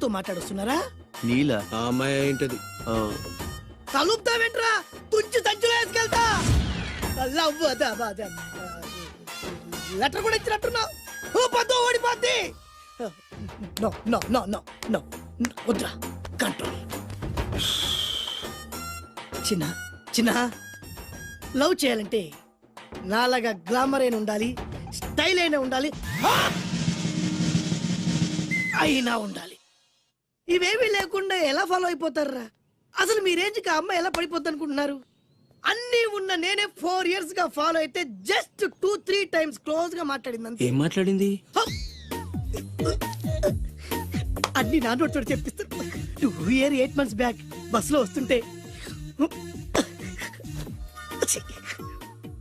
నీలతో మాట్లాడుస్తున్నారా? నీల ఆ అమ్మాయి ఏంటది? కలుపుతావేంట్రా? తుంచి సంచులో వేసుకెళ్తా. లెటర్ కూడా ఇచ్చినట్టున్నావు. పద్దు ఓడిపోద్ది. No no no no no వద్దురా, కంట్రోల్. చిన్న చిన్న లవ్ చేయాలంటే నాలాగా గ్లామర్ అయినా ఉండాలి, స్టైల్ అయినా ఉండాలి, అయినా ఉండాలి. ఇవేమీ లేకుండా ఎలా ఫాలో అయిపోతారా? అసలు మీ రేంజ్కి ఆ అమ్మాయి ఎలా పడిపోద్ది అనుకుంటున్నారు? అన్నీ ఉన్న నేనే 4 years గా ఫాలో అయితే జస్ట్ 2-3 times క్లోజ్ గా మాట్లాడింది. ఏం మాట్లాడింది? అన్ని నా నోట్ చెప్పిస్తారు. 2 years 8 months బ్యాక్ బస్ లో వస్తుంటే